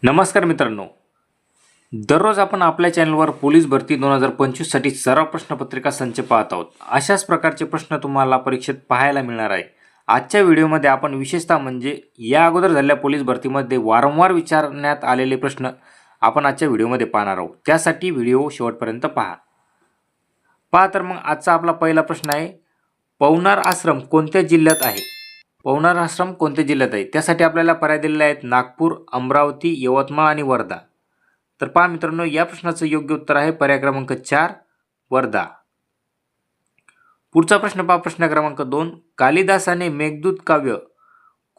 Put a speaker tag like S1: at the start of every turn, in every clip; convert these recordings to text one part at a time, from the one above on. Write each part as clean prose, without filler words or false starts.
S1: नमस्कार मित्रांनो, दररोज आपण आपल्या चॅनलवर पोलीस भरती 2025 साठी सराव प्रश्नपत्रिका संच पाहत आहोत। अशाच प्रकारचे प्रश्न तुम्हाला परीक्षेत पाहायला मिळणार आहे। आजच्या व्हिडिओमध्ये आपण विशेषतः म्हणजे या अगोदर झालेल्या पोलीस भरतीमध्ये वारंवार विचारण्यात आलेले प्रश्न आपण आजच्या व्हिडिओमध्ये पाहणार आहोत। त्यासाठी व्हिडिओ शेवटपर्यंत पहा तर मग आजचा आपला पहिला प्रश्न आहे, पवनार आश्रम कोणत्या जिल्ह्यात आहे? पवनार आश्रम कोणत्या जिल्ह्यात आहे? त्यासाठी आपल्याला पर्याय दिलेले आहेत नागपूर, अमरावती, यवतमाळ आणि वर्धा। तर पहा मित्रांनो, या प्रश्नाचं योग्य उत्तर आहे पर्याय क्रमांक 4 वर्धा। पुढचा प्रश्न पहा, प्रश्न क्रमांक 2, कालिदासाने मेघदूत काव्य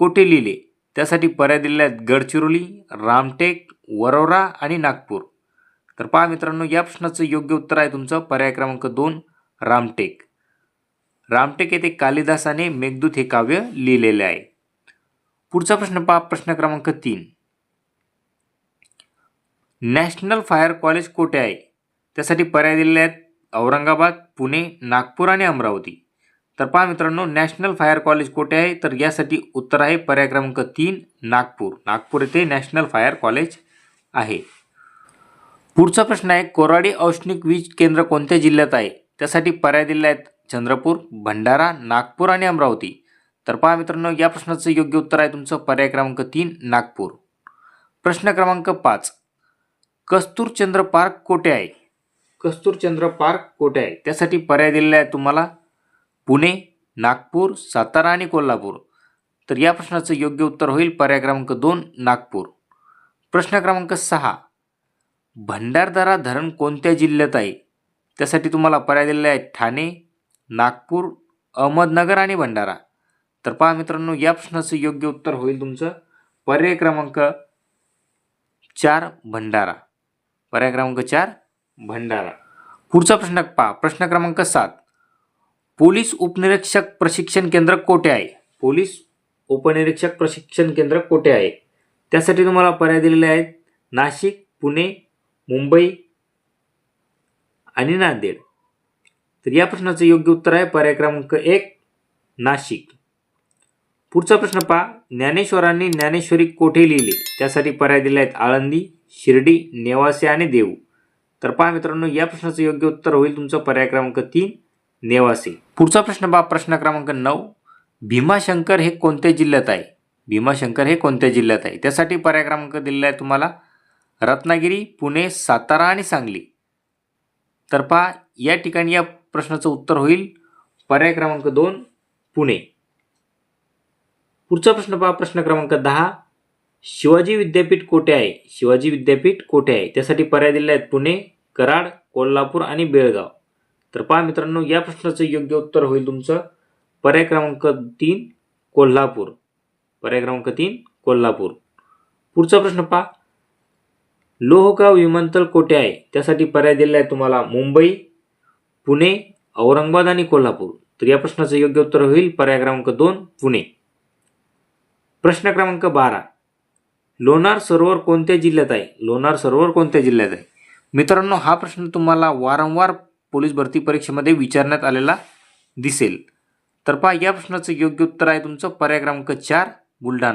S1: कोठे लिहिले? त्यासाठी पर्याय दिलेले आहेत गडचिरोली, रामटेक, वरोरा आणि नागपूर। तर पहा मित्रांनो, या प्रश्नाचं योग्य उत्तर आहे तुमचं पर्याय क्रमांक 2 रामटेक। रामटेक येथे कालिदासाने मेघदूत हे काव्य लिहिलेले आहे। पुढचा प्रश्न पहा, प्रश्न क्रमांक 3, नॅशनल फायर कॉलेज कोठे आहे? त्यासाठी पर्याय दिलेले आहेत औरंगाबाद, पुणे, नागपूर आणि अमरावती। तर पहा मित्रांनो, नॅशनल फायर कॉलेज कोठे आहे? तर यासाठी उत्तर आहे पर्याय क्रमांक 3 नागपूर। नागपूर येथे नॅशनल फायर कॉलेज आहे। पुढचा प्रश्न आहे, कोराडी औष्णिक वीज केंद्र कोणत्या जिल्ह्यात आहे? त्यासाठी पर्याय दिलेले आहेत चंद्रपूर, भंडारा, नागपूर आणि अमरावती। तर पहा मित्रांनो, या प्रश्नाचं योग्य उत्तर आहे तुमचं पर्याय क्रमांक 3 नागपूर। प्रश्न क्रमांक 5, कस्तूरचंद्र पार्क कोठे आहे? कस्तूरचंद्र पार्क कोठे आहे? त्यासाठी पर्याय दिलेले आहे तुम्हाला पुणे, नागपूर, सातारा आणि कोल्हापूर। तर या प्रश्नाचं योग्य उत्तर होईल पर्याय क्रमांक 2 नागपूर। प्रश्न क्रमांक 6, भंडारदरा धरण कोणत्या जिल्ह्यात आहे? त्यासाठी तुम्हाला पर्याय दिलेले आहेत ठाणे, नागपूर, अहमदनगर आणि भंडारा। तर पहा मित्रांनो, या प्रश्नाचं योग्य उत्तर होईल तुमचं पर्याय क्रमांक 4 भंडारा। पर्याय क्रमांक 4 भंडारा। पुढचा प्रश्न पहा, प्रश्न क्रमांक 7, पोलीस उपनिरीक्षक प्रशिक्षण केंद्र कोठे आहे? पोलीस उपनिरीक्षक प्रशिक्षण केंद्र कोठे आहे? त्यासाठी तुम्हाला पर्याय दिलेले आहेत नाशिक, पुणे, मुंबई आणि नांदेड। तर या प्रश्नाचं योग्य उत्तर आहे पर्याय क्रमांक 1 नाशिक। पुढचा प्रश्न पहा, ज्ञानेश्वरांनी ज्ञानेश्वरी कोठे लिहिली? त्यासाठी पर्याय दिले आहेत आळंदी, शिर्डी, नेवासे आणि देऊ। तर पहा मित्रांनो, या प्रश्नाचं योग्य उत्तर होईल तुमचं पर्याय क्रमांक 3 नेवासे। पुढचा प्रश्न पहा, प्रश्न क्रमांक 9, भीमाशंकर हे कोणत्या जिल्ह्यात आहे? भीमाशंकर हे कोणत्या जिल्ह्यात आहे? त्यासाठी पर्याय क्रमांक दिलेला आहे तुम्हाला रत्नागिरी, पुणे, सातारा आणि सांगली। तर पहा, या ठिकाणी या प्रश्नाचं उत्तर होईल पर्याय क्रमांक 2 पुणे। पुढचा प्रश्न पहा, प्रश्न क्रमांक 10, शिवाजी विद्यापीठ कोठे आहे? शिवाजी विद्यापीठ कोठे आहे? त्यासाठी पर्याय दिले आहेत पुणे, कराड, कोल्हापूर आणि बेळगाव। तर पहा मित्रांनो, या प्रश्नाचं योग्य उत्तर होईल तुमचं पर्याय क्रमांक 3 कोल्हापूर। पर्याय क्रमांक 3 कोल्हापूर। पुढचा प्रश्न पहा, लोहगाव विमानतळ कोठे आहे? त्यासाठी पर्याय दिले आहेत तुम्हाला मुंबई, पुणे, औरंगाबाद आणि कोल्हापूर। तर या प्रश्नाचं योग्य उत्तर होईल पर्याय क्रमांक 2 पुणे। प्रश्न क्रमांक 12, लोणार सरोवर कोणत्या जिल्ह्यात आहे? लोणार सरोवर कोणत्या जिल्ह्यात आहे? मित्रांनो, हा प्रश्न तुम्हाला वारंवार पोलीस भरती परीक्षेमध्ये विचारण्यात आलेला दिसेल। तर पहा, या प्रश्नाचं योग्य उत्तर आहे तुमचं पर्याय क्रमांक 4 बुलढाणा।